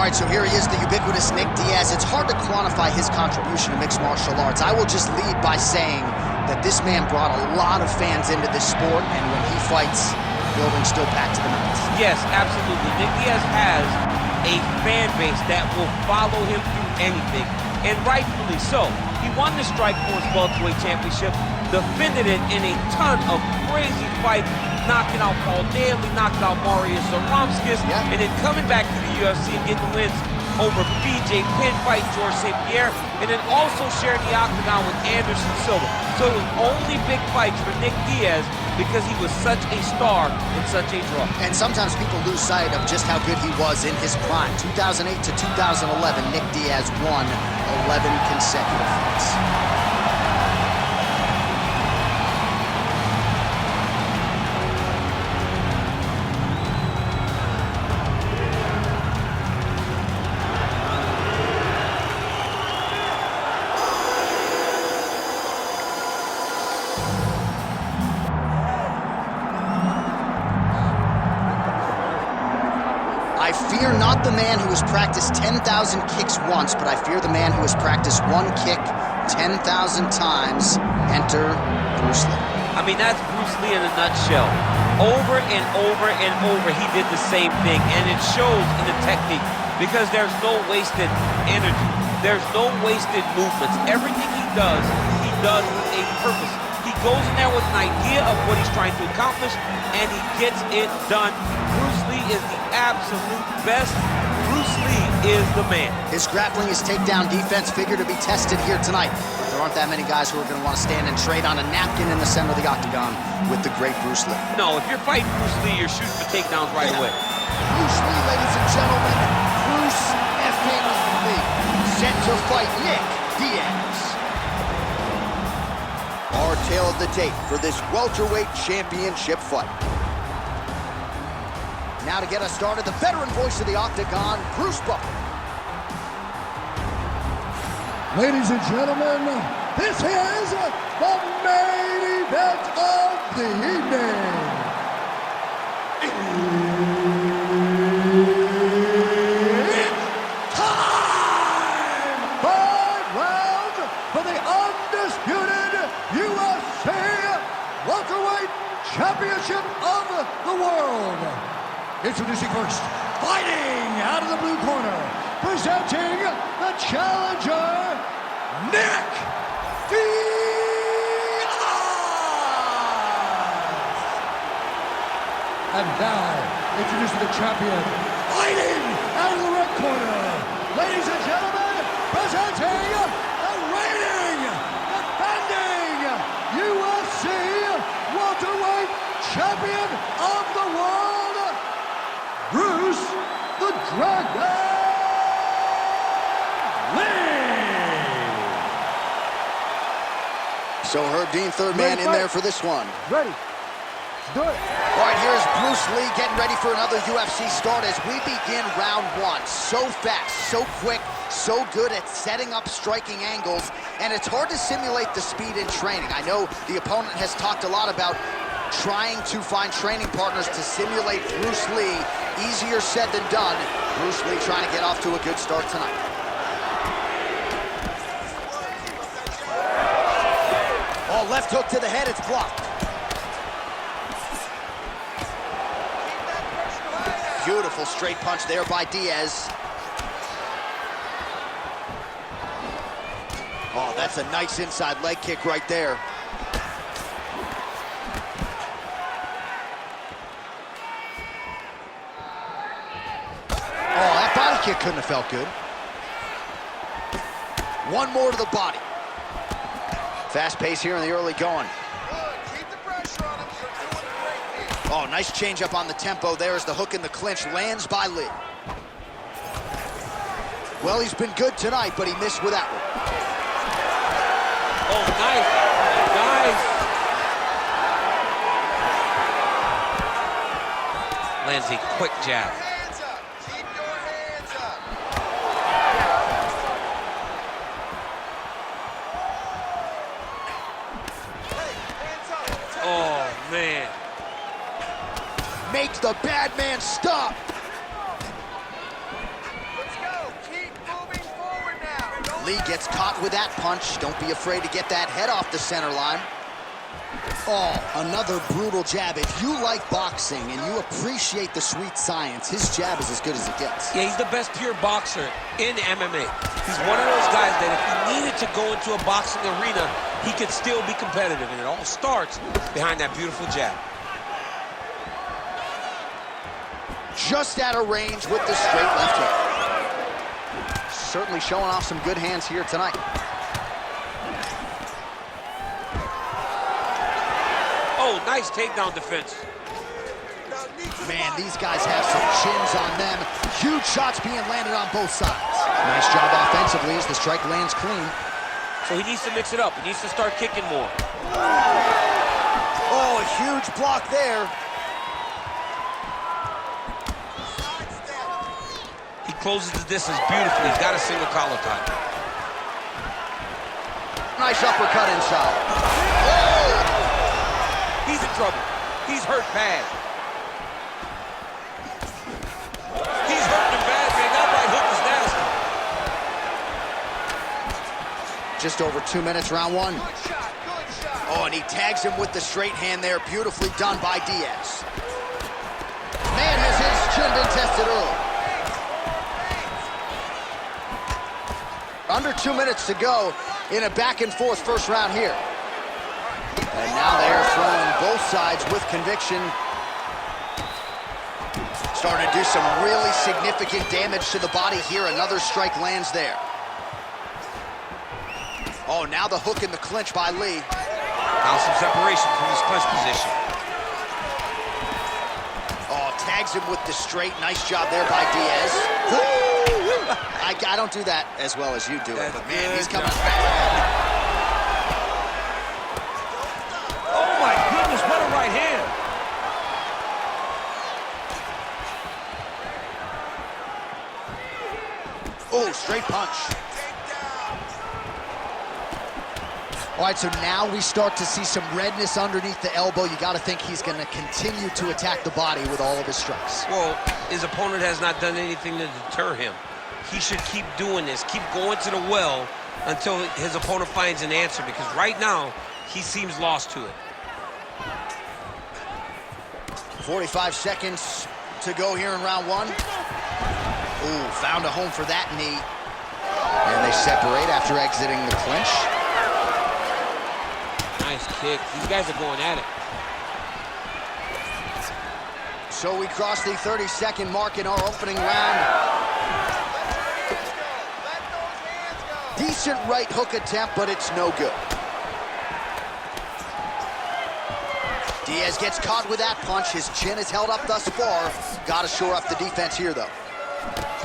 right, so here he is, the ubiquitous Nick Diaz. It's hard to quantify his contribution to mixed martial arts. I will just lead by saying that this man brought a lot of fans into this sport, and when he fights, the building's still packed to the max. Yes, absolutely. Nick Diaz has a fan base that will follow him through anything, and rightfully so. He won the Strikeforce Welterweight Championship, defended it in a ton of crazy fights, knocking out Paul Daly, knocking out Marius Zaromskis, and then coming back to the UFC and getting wins over BJ Penn, fight George St. Pierre, and then also sharing the octagon with Anderson Silva. So it was only big fights for Nick Diaz because he was such a star and such a draw. And sometimes people lose sight of just how good he was in his prime. 2008 to 2011, Nick Diaz won 11 consecutive fights. I fear not the man who has practiced 10,000 kicks once, but I fear the man who has practiced one kick 10,000 times. Enter Bruce Lee. I mean, that's Bruce Lee in a nutshell. Over and over and over, he did the same thing, and it shows in the technique because there's no wasted energy. There's no wasted movements. Everything he does with a purpose. He goes in there with an idea of what he's trying to accomplish, and he gets it done. Bruce Lee is the absolute best. Bruce Lee is the man. His grappling, his takedown defense figure to be tested here tonight. But there aren't that many guys who are going to want to stand and trade on a napkin in the center of the octagon with the great Bruce Lee. No, if you're fighting Bruce Lee, you're shooting for takedowns right away. Bruce Lee, ladies and gentlemen, Bruce effing Lee. Set to fight Nick Diaz. Our tale of the tape for this welterweight championship fight. Now to get us started, the veteran voice of the octagon, Bruce Buffer. Ladies and gentlemen, this is the main event of the evening. It's time! 5 rounds for the undisputed UFC welterweight championship of the world. Introducing first, fighting out of the blue corner, presenting the challenger, Nick Diaz! And now, introducing the champion, fighting out of the red corner, ladies and gentlemen, presenting the reigning, defending UFC welterweight champion of the world, Bruce the Dragon Lee! So Herb Dean, third man in there for this one. Ready. Let's do it. All right, here's Bruce Lee getting ready for another UFC start as we begin round one. So fast, so quick, so good at setting up striking angles, and it's hard to simulate the speed in training. I know the opponent has talked a lot about trying to find training partners to simulate Bruce Lee. Easier said than done. Bruce Lee trying to get off to a good start tonight. Oh, left hook to the head, it's blocked. Beautiful straight punch there by Diaz. Oh, that's a nice inside leg kick right there. Oh, that body kick couldn't have felt good. One more to the body. Fast pace here in the early going. Keep the pressure on him. You're doing great. Oh, nice change up on the tempo there as the hook in the clinch lands by Lee. Well, he's been good tonight, but he missed with that one. Oh, nice. Nice. Lands a quick jab. Hands up. Keep your hands up. Hey, hands up. Oh, man. Make the bad man stop. Let's go. Lee gets caught with that punch. Don't be afraid to get that head off the center line. Oh, another brutal jab. If you like boxing and you appreciate the sweet science, his jab is as good as it gets. Yeah, he's the best pure boxer in MMA. He's one of those guys that if he needed to go into a boxing arena, he could still be competitive, and it all starts behind that beautiful jab. Just out of range with the straight left hook. Certainly showing off some good hands here tonight. Oh, nice takedown defense. Man, these guys have some chins on them. Huge shots being landed on both sides. Nice job offensively as the strike lands clean. So he needs to mix it up. He needs to start kicking more. Oh, a huge block there. He closes the distance beautifully. He's got a single collar tie. Nice uppercut inside. Oh! He's in trouble. He's hurt bad. He's hurting him bad, man. That right hook is nasty. Just over 2 minutes, round one. Good shot, good shot. Oh, and he tags him with the straight hand there. Beautifully done by Diaz. Man, has his chin been tested early. Under 2 minutes to go in a back-and-forth first round here. And now they're throwing both sides with conviction. Starting to do some really significant damage to the body here. Another strike lands there. Oh, now the hook in the clinch by Lee. Now some separation from his clinch position. Oh, tags him with the straight. Nice job there by Diaz. I don't do that as well as you do it, but man, he's coming back. Oh my goodness, what a right hand. Oh, straight punch. All right, so now we start to see some redness underneath the elbow. You got to think he's going to continue to attack the body with all of his strikes. Well, his opponent has not done anything to deter him. He should keep doing this, keep going to the well until his opponent finds an answer, because right now, he seems lost to it. 45 seconds to go here in round one. Ooh, found a home for that knee. And they separate after exiting the clinch. Nice kick. These guys are going at it. So we cross the 30-second mark in our opening round. Decent right hook attempt, but it's no good. Diaz gets caught with that punch. His chin is held up thus far. Got to shore up the defense here, though.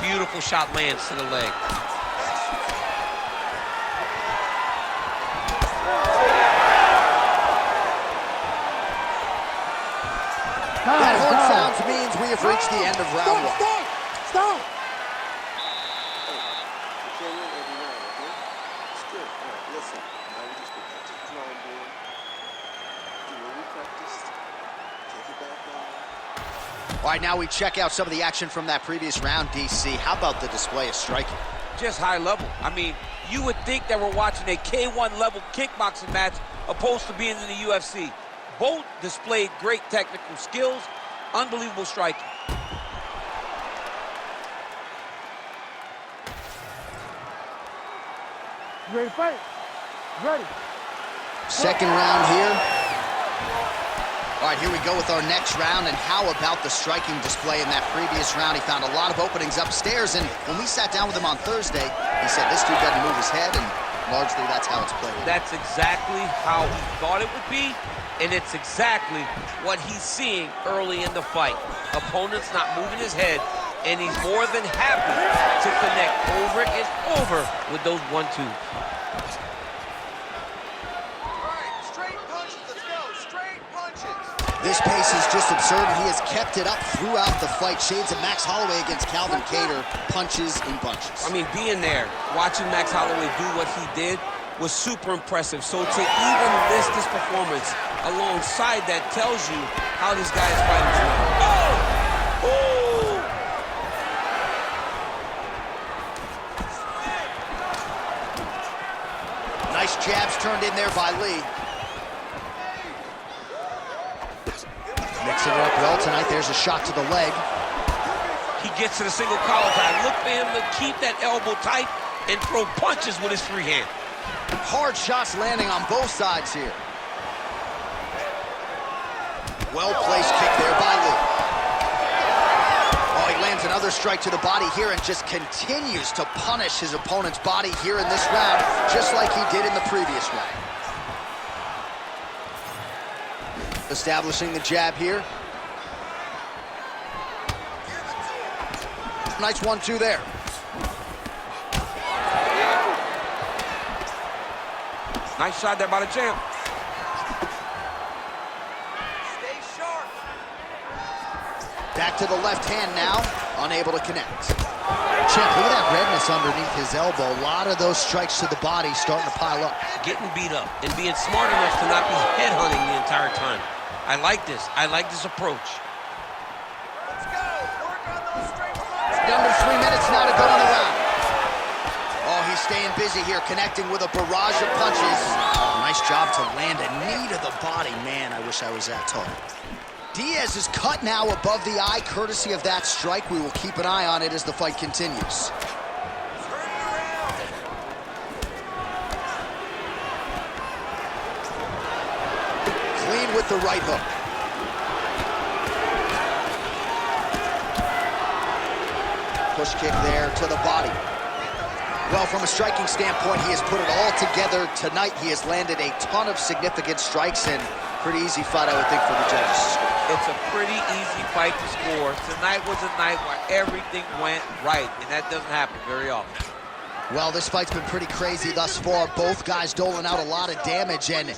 Beautiful shot lands to the leg. That horn sounds means we have reached the end of round one. Stop! All right, now we check out some of the action from that previous round, DC. How about the display of striking? Just high level. I mean, you would think that we're watching a K1 level kickboxing match opposed to being in the UFC. Both displayed great technical skills, unbelievable striking. You ready to fight? Ready. Second round here. All right, here we go with our next round, and how about the striking display in that previous round? He found a lot of openings upstairs, and when we sat down with him on Thursday, he said this dude doesn't move his head, and largely that's how it's played. That's exactly how he thought it would be, and it's exactly what he's seeing early in the fight. Opponent's not moving his head, and he's more than happy to connect over and over with those 1-2s. This pace is just absurd, and he has kept it up throughout the fight. Shades of Max Holloway against Calvin Kattar, punches in bunches. I mean, being there, watching Max Holloway do what he did was super impressive. So to even list this performance alongside that tells you how this guy is fighting tonight. Oh! Oh! Jabs turned in there by Lee. Mixing it up well tonight. There's a shot to the leg. He gets to the single collar tie. Look for him to keep that elbow tight and throw punches with his free hand. Hard shots landing on both sides here. Well-placed kick there by Lee. Oh, he lands another strike to the body here and just continues to punish his opponent's body here in this round, just like he did in the previous round. Establishing the jab here. Nice 1-2 there. Nice shot there by the champ. Stay sharp. Back to the left hand now, unable to connect. Champ, look at that redness underneath his elbow. A lot of those strikes to the body starting to pile up. Getting beat up and being smart enough to not be headhunting the entire time. I like this. I like this approach. Let's go. Work on those straight punches. Under 3 minutes now to go in the round. Oh, he's staying busy here, connecting with a barrage of punches. Oh, nice job to land a knee to the body. Man, I wish I was that tall. Diaz is cut now above the eye, courtesy of that strike. We will keep an eye on it as the fight continues. Turn it around. Clean with the right hook. Push kick there to the body. Well, from a striking standpoint, he has put it all together tonight. He has landed a ton of significant strikes, and pretty easy fight, I would think, for the judges. It's a pretty easy fight to score. Tonight was a night where everything went right, and that doesn't happen very often. Well, this fight's been pretty crazy thus far. Both guys doling out a lot of damage, and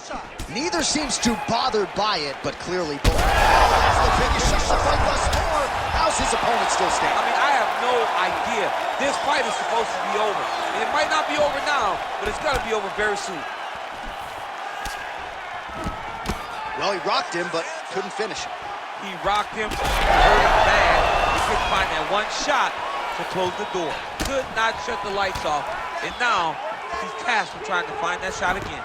neither seems too bothered by it, but clearly both. That's the biggest of the fight thus far. How's his opponent still I standing? mean, I have no idea. This fight is supposed to be over. And it might not be over now, but it's gonna be over very soon. Well, he rocked him, but couldn't finish him. He rocked him, hurt him bad. He couldn't find that one shot to close the door. Could not shut the lights off, and now he's tasked with trying to find that shot again.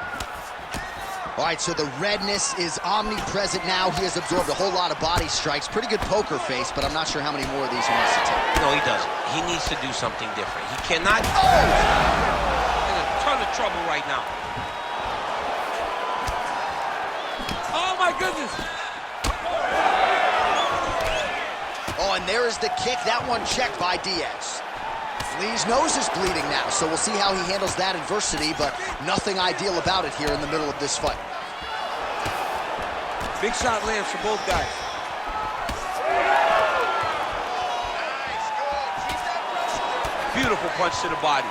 All right, so the redness is omnipresent now. He has absorbed a whole lot of body strikes. Pretty good poker face, but I'm not sure how many more of these he wants to take. No, he doesn't. He needs to do something different. He cannot. In a ton of trouble right now. Oh my goodness! Oh, and there is the kick. That one checked by Diaz. Lee's nose is bleeding now, so we'll see how he handles that adversity, but nothing ideal about it here in the middle of this fight. Big shot lands for both guys. Nice, good. Keep that pressure there. Beautiful punch to the body.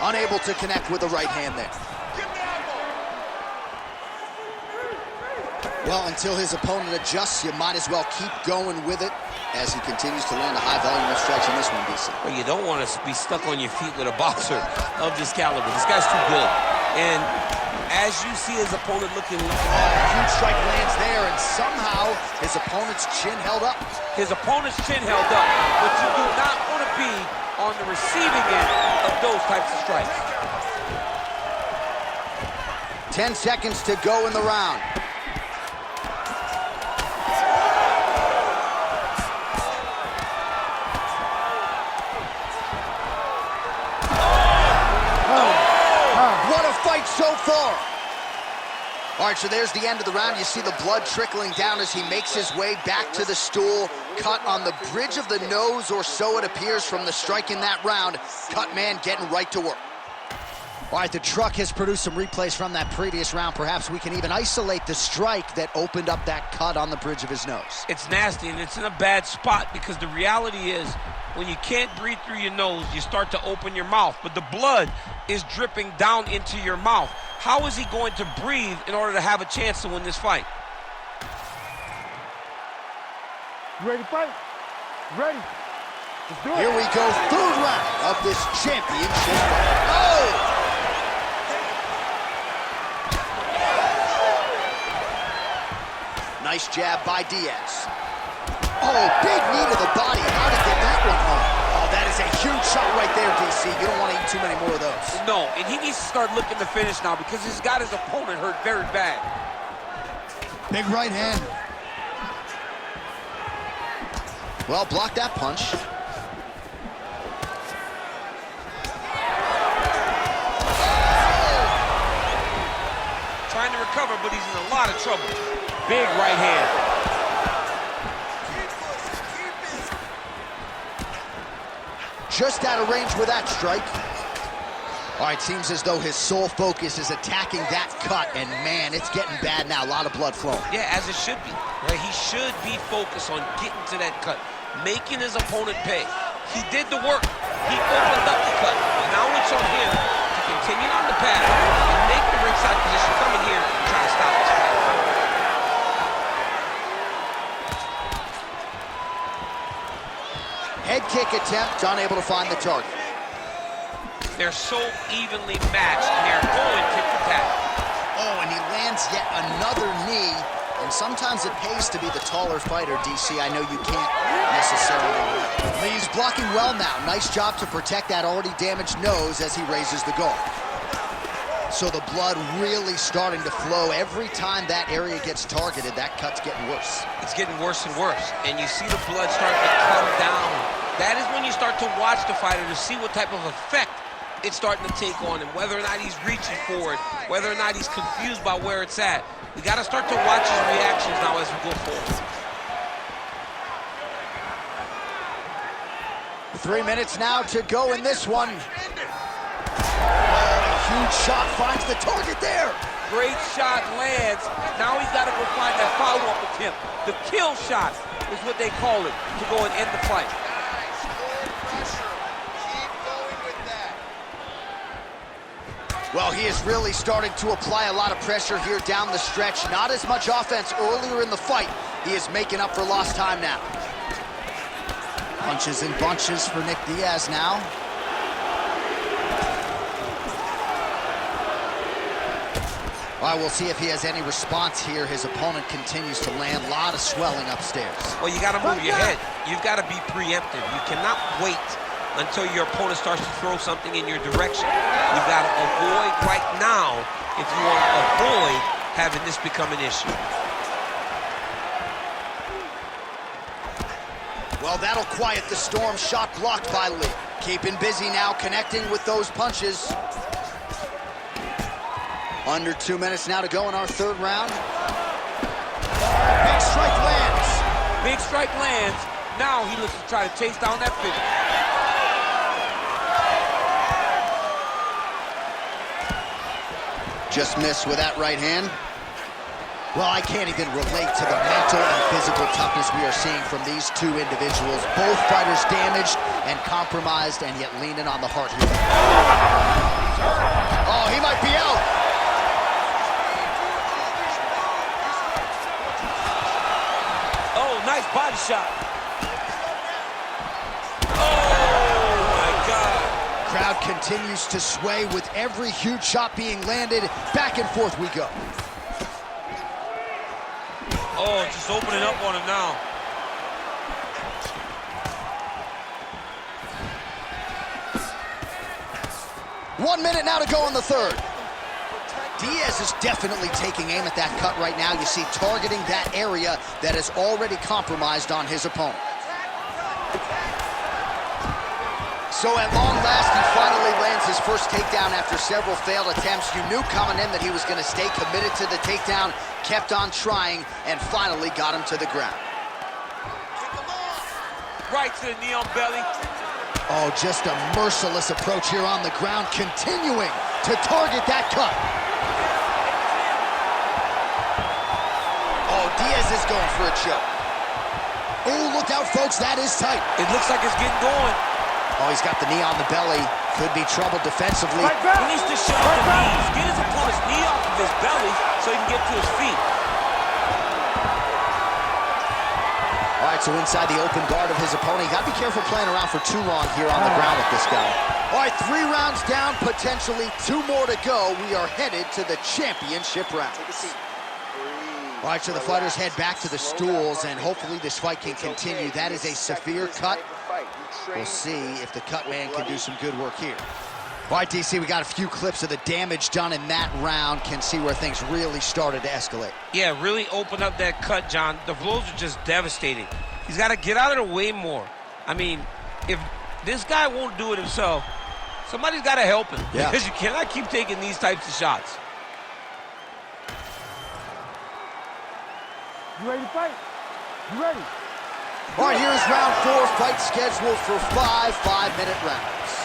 Unable to connect with the right hand there. Give the elbow. Well, until his opponent adjusts, you might as well keep going with it as he continues to land a high volume of strikes in this one, DC. Well, you don't want to be stuck on your feet with a boxer of this caliber. This guy's too good. And as you see his opponent looking Huge strike lands there, and somehow his opponent's chin held up. his opponent's chin held up, but you do not want to be on the receiving end of those types of strikes. 10 seconds to go in the round. What a fight so far. All right, so there's the end of the round. You see the blood trickling down as he makes his way back to the stool. Cut on the bridge of the nose, or so it appears from the strike in that round. Cut man getting right to work. All right, the truck has produced some replays from that previous round. Perhaps we can even isolate the strike that opened up that cut on the bridge of his nose. It's nasty, and it's in a bad spot because the reality is when you can't breathe through your nose, you start to open your mouth, but the blood is dripping down into your mouth. How is he going to breathe in order to have a chance to win this fight? You ready to fight? Ready? Let's do it. Here we go, third round of this championship fight. Oh! Nice jab by Diaz. Oh, big knee to the body. How to get that one home? Oh, that is a huge shot right there No, and he needs to start looking to finish now because he's got his opponent hurt very bad. Big right hand. Well, block that punch. Trying to recover, but he's in a lot of trouble. Big right hand. Just out of range with that strike. All right, seems as though his sole focus is attacking that cut, and man, it's getting bad now. A lot of blood flowing. Yeah, as it should be. Right? He should be focused on getting to that cut, making his opponent pay. He did the work. He opened up the cut. Now it's on him to continue on the path and make the ringside position come in here and try to stop this fight. Head kick attempt, unable to find the target. They're so evenly matched, and they're going tit for tat. Oh, and he lands yet another knee. And sometimes it pays to be the taller fighter, DC. I know you can't necessarily. Lee's blocking well now. Nice job to protect that already damaged nose as he raises the guard. So the blood really starting to flow. Every time that area gets targeted, that cut's getting worse. It's getting worse and worse, and you see the blood starting to come down. That is when you start to watch the fighter to see what type of effect it's starting to take on him, whether or not he's reaching for it, whether or not he's confused by where it's at. We got to start to watch his reactions now as we go forward. 3 minutes now to go in this one. Huge shot finds the target there. Great shot lands. Now he's got to go find that follow-up attempt. The kill shot is what they call it, to go and end the fight. Nice, full pressure. Keep going with that. Well, he is really starting to apply a lot of pressure here down the stretch. Not as much offense earlier in the fight. He is making up for lost time now. Punches and bunches for Nick Diaz now. All right, we'll see if he has any response here. His opponent continues to land. A lot of swelling upstairs. Well, you got to move your head. You've got to be preemptive. You cannot wait until your opponent starts to throw something in your direction. You've got to avoid right now if you want to avoid having this become an issue. Well, that'll quiet the storm. Shot blocked by Lee. Keeping busy now, connecting with those punches. Under 2 minutes now to go in our third round. Big strike lands. Big strike lands. Now he looks to try to chase down that finish. Just missed with that right hand. Well, I can't even relate to the mental and physical toughness we are seeing from these two individuals. Both fighters damaged and compromised, and yet leaning on the heart here. Oh, he might be out. Oh, nice body shot. Oh, my God. Crowd continues to sway with every huge shot being landed. Back and forth we go. Oh, just opening up on him now. One minute now to go in the third. Diaz is definitely taking aim at that cut right now. You see, targeting that area that is already compromised on his opponent. So at long last, he finally lands his first takedown after several failed attempts. You knew coming in that he was going to stay committed to the takedown, kept on trying, and finally got him to the ground. Right to the knee on belly. Oh, just a merciless approach here on the ground, continuing to target that cut. Oh, Diaz is going for a choke. Oh, look out, folks, that is tight. It looks like it's getting going. Oh, he's got the knee on the belly. Could be trouble defensively. He needs to shut the knees. Get his opponent's knee off of his belly so he can get to his feet. All right, so inside the open guard of his opponent. You got to be careful playing around for too long here on the ground with this guy. All right, 3 rounds down, potentially 2 more to go. We are headed to the championship round. Take a seat. All right, so the fighters head back to the stools, and hopefully this fight can continue. That is a severe cut. We'll see if the cut man can do some good work here. All right, DC, we got a few clips of the damage done in that round. Can see where things really started to escalate. Yeah, really open up that cut, John. The blows are just devastating. He's got to get out of the way more. I mean, if this guy won't do it himself, somebody's got to help him. Yeah. Because you cannot keep taking these types of shots. You ready to fight? You ready? All right, here's round 4, fight scheduled for 5 5-minute rounds.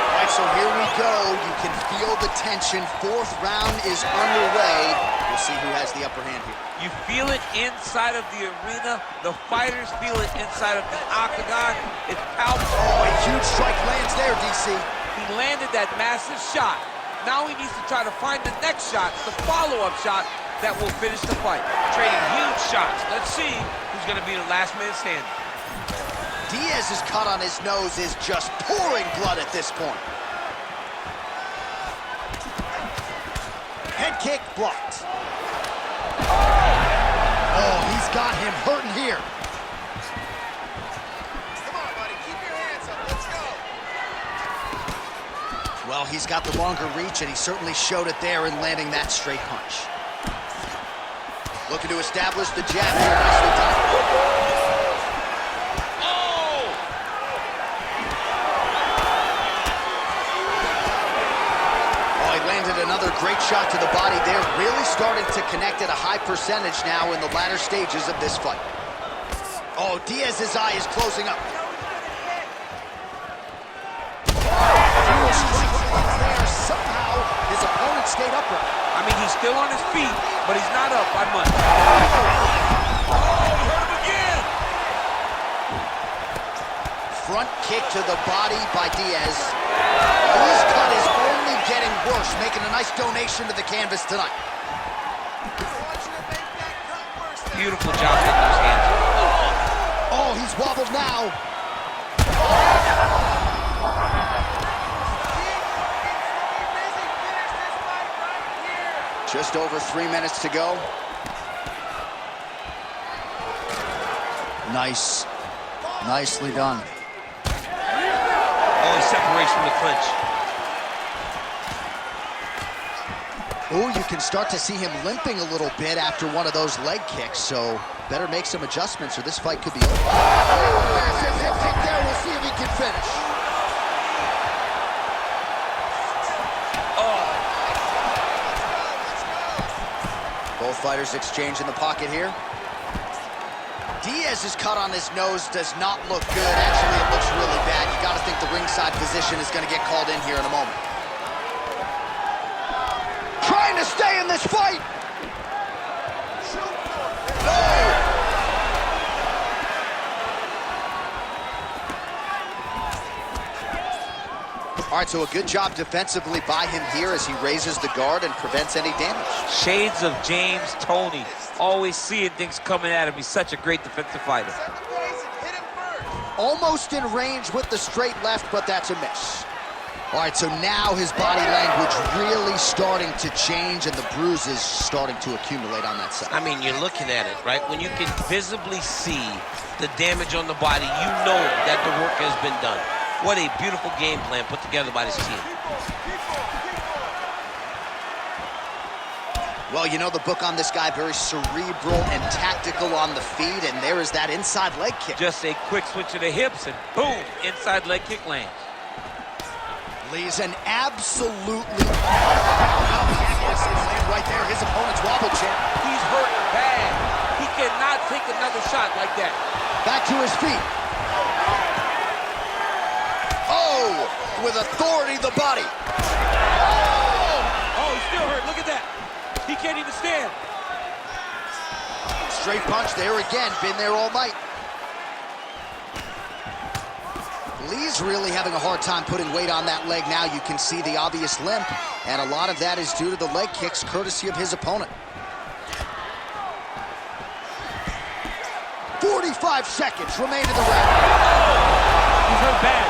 All right, so here we go. You can feel the tension. 4th round is underway. We'll see who has the upper hand here. You feel it inside of the arena. The fighters feel it inside of the octagon. It's palpable. Oh, a huge strike lands there, DC. He landed that massive shot. Now he needs to try to find the next shot, the follow-up shot that will finish the fight. Trading huge shots. Let's see who's going to be the last man standing. Diaz's cut on his nose is just pouring blood at this point. Head kick blocked. Oh, he's got him hurting here. Come on, buddy. Keep your hands up. Let's go. Well, he's got the longer reach, and he certainly showed it there in landing that straight punch. Looking to establish the jab here. Nicely done. Another great shot to the body there. Really starting to connect at a high percentage now in the latter stages of this fight. Oh, Diaz's eye is closing up. Few strikes there. Somehow his opponent stayed upright. I mean, he's still on his feet, but he's not up by much. Oh, he hurt him again! Front kick to the body by Diaz. His cut is only getting worse, making a nice donation to the canvas tonight. Beautiful job getting those hands. Oh, he's wobbled now. Just over 3 minutes to go. Nicely done. Oh, he separates from the clinch. Oh, you can start to see him limping a little bit after one of those leg kicks, so better make some adjustments or this fight could be over. Massive hip kick there. We'll see if he can finish. Oh. Both fighters exchange in the pocket here. Diaz's cut on his nose does not look good. Actually, it looks really bad. You got to think the ringside physician is going to get called in here in a moment. Trying to stay in this fight. No. All right, so a good job defensively by him here as he raises the guard and prevents any damage. Shades of James Toney. Always seeing things coming at him. He's such a great defensive fighter. Almost in range with the straight left, but that's a miss. All right, so now his body language really starting to change and the bruises starting to accumulate on that side. I mean, you're looking at it, right? When you can visibly see the damage on the body, you know that the work has been done. What a beautiful game plan put together by this team. Well, you know the book on this guy, very cerebral and tactical on the feet, and there is that inside leg kick. Just a quick switch of the hips, and boom, inside leg kick lands. Lee's an absolutely right there. His opponent's wobble champ. He's hurt bad. He cannot take another shot like that. Back to his feet. Oh, with authority, the body. Oh, he's still hurt. Look at that. He can't even stand. Straight punch there again. Been there all night. Lee's really having a hard time putting weight on that leg now. You can see the obvious limp, and a lot of that is due to the leg kicks, courtesy of his opponent. 45 seconds remain in the round. He's hurt bad.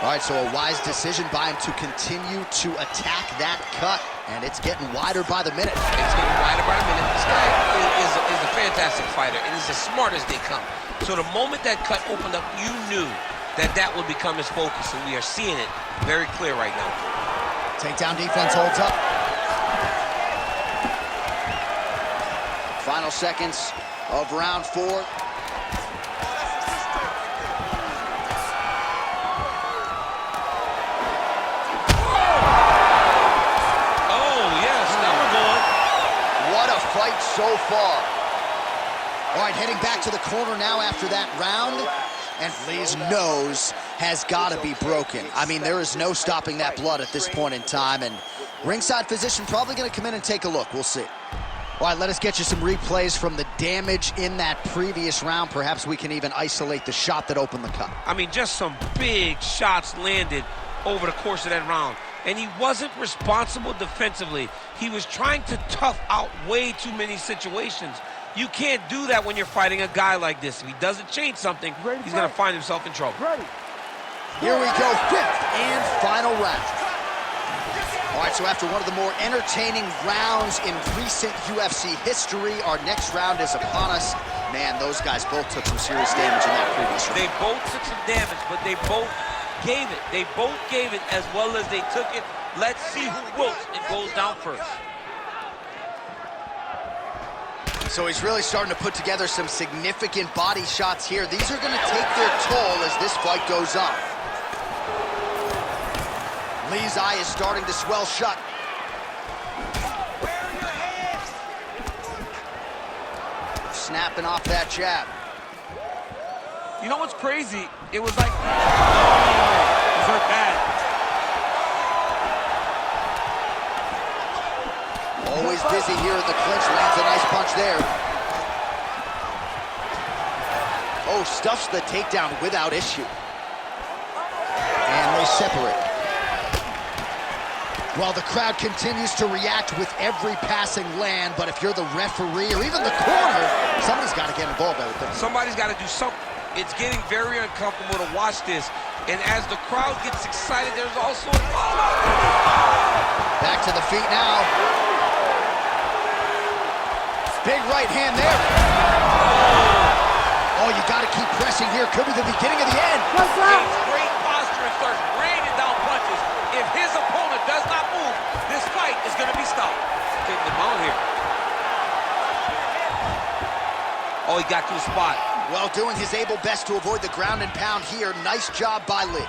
All right, so a wise decision by him to continue to attack that cut, and it's getting wider by the minute. It's getting wider by the minute. This guy is a fantastic classic fighter, and he's as smart as they come. So the moment that cut opened up, you knew that that would become his focus, and we are seeing it very clear right now. Takedown defense holds up. Final seconds of round 4. Fight so far. All right, heading back to the corner now after that round, and Lee's nose has got to be broken. I mean, there is no stopping that blood at this point in time, and ringside physician probably going to come in and take a look. We'll see. All right, let us get you some replays from the damage in that previous round. Perhaps we can even isolate the shot that opened the cut. I mean, just some big shots landed over the course of that round. And he wasn't responsible defensively. He was trying to tough out way too many situations. You can't do that when you're fighting a guy like this. If he doesn't change something, he's going to find himself in trouble. Here we go, 5th and final round. All right, so after one of the more entertaining rounds in recent UFC history, our next round is upon us. Man, those guys both took some serious damage in that previous round. They both took some damage, but they both gave it. They both gave it as well as they took it. Let's see who wilts and goes down first. So he's really starting to put together some significant body shots here. These are going to take their toll as this fight goes on. Lee's eye is starting to swell shut. Snapping off that jab. You know what's crazy? It was like, it hurt bad. Always busy here in the clinch, lands a nice punch there. Oh, stuffs the takedown without issue. And they separate. Well, the crowd continues to react with every passing land, but if you're the referee or even the corner, somebody's got to get involved, I would think. Somebody's got to do something. It's getting very uncomfortable to watch this. And as the crowd gets excited, there's also a back to the feet now. Big right hand there. Oh, you got to keep pressing here. Could be the beginning of the end. Great posture and starts raining down punches. If his opponent does not move, this fight is going to be stopped. Taking him out here. Oh, he got to the spot. Well, doing his able best to avoid the ground and pound here. Nice job by Lee.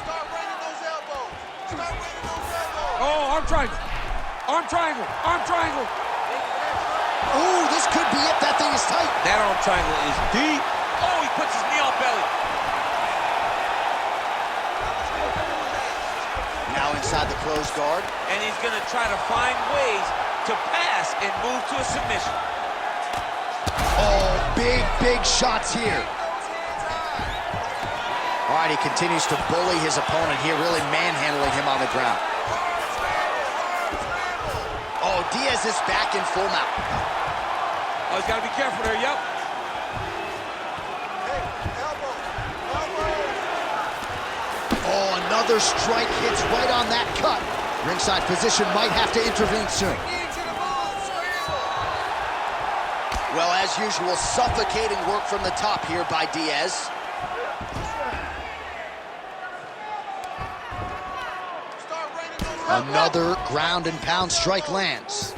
Start raining those elbows. Start raining those elbows. Oh, arm triangle. Arm triangle. Arm triangle. Ooh, this could be it. That thing is tight. That arm triangle is deep. Oh, he puts his knee on belly. Now inside the closed guard. And he's going to try to find ways to pass and move to a submission. Oh, big shots here. All right, he continues to bully his opponent here, really manhandling him on the ground. Oh, Diaz is back in full mount. Oh, he's got to be careful there, yep. Oh, another strike hits right on that cut. Ringside physician might have to intervene soon. Well, as usual, suffocating work from the top here by Diaz. Another ground and pound strike lands.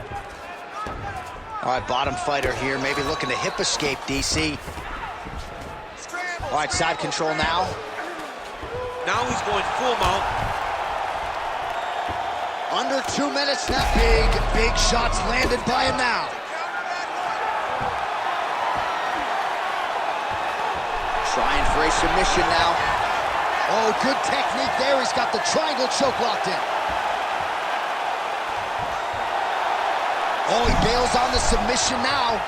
All right, bottom fighter here, maybe looking to hip escape, DC. All right, side control now. Now he's going full mount. Under 2 minutes now. Big shots landed by him now. Trying for a submission now. Oh, good technique there. He's got the triangle choke locked in. Oh, he bails on the submission now.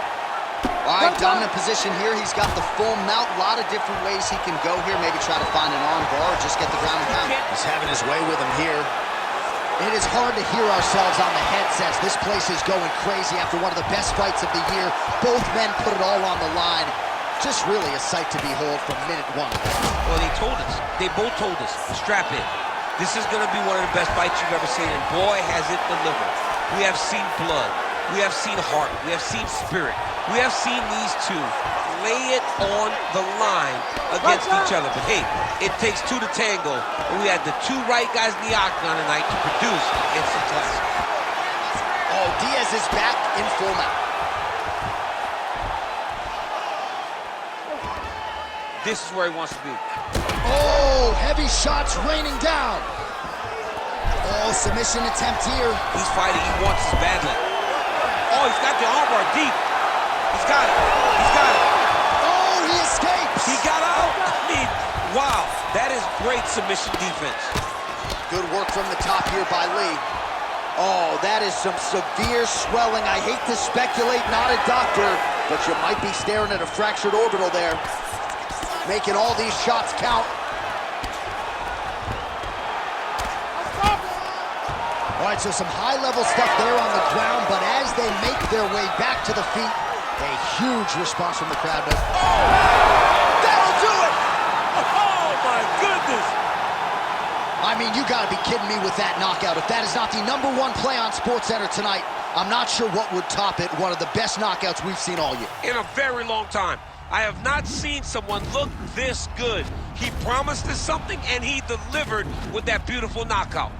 All right, dominant position here. He's got the full mount. A lot of different ways he can go here. Maybe try to find an arm bar or just get the ground and pound. He's having his way with him here. It is hard to hear ourselves on the headsets. This place is going crazy after one of the best fights of the year. Both men put it all on the line. Just really a sight to behold from minute 1. Well, they told us. They both told us. Strap in. This is going to be one of the best fights you've ever seen, and boy, has it delivered. We have seen blood. We have seen heart. We have seen spirit. We have seen these two lay it on the line against each other. But hey, it takes two to tango. And we had the two right guys in the octagon tonight to produce an instant classic. Oh, Diaz is back in full mount. This is where he wants to be. Oh, heavy shots raining down. Oh, submission attempt here. He's fighting. He wants this badly. Oh, he's got the armbar deep. He's got it. He's got it. Oh, he escapes. He got out. I mean, wow. That is great submission defense. Good work from the top here by Lee. Oh, that is some severe swelling. I hate to speculate, not a doctor, but you might be staring at a fractured orbital there. Making all these shots count. All right, so some high-level stuff there on the ground, but as they make their way back to the feet, a huge response from the crowd. That'll do it! Oh, my goodness! I mean, you gotta be kidding me with that knockout. If that is not the #1 play on SportsCenter tonight, I'm not sure what would top it. One of the best knockouts we've seen all year. In a very long time. I have not seen someone look this good. He promised us something, and he delivered with that beautiful knockout.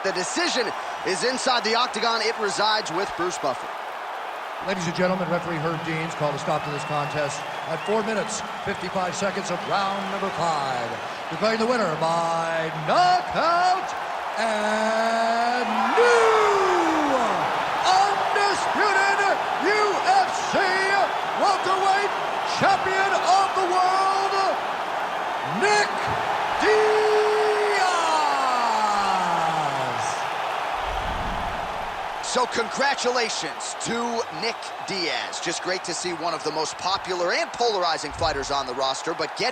The decision is inside the octagon. It resides with Bruce Buffer. Ladies and gentlemen, referee Herb Deans called a stop to this contest at 4 minutes, 55 seconds of round number 5. Declaring the winner by knockout and new undisputed UFC welterweight champion of the world, Nick Diaz. So congratulations to Nick Diaz. Just great to see one of the most popular and polarizing fighters on the roster, but get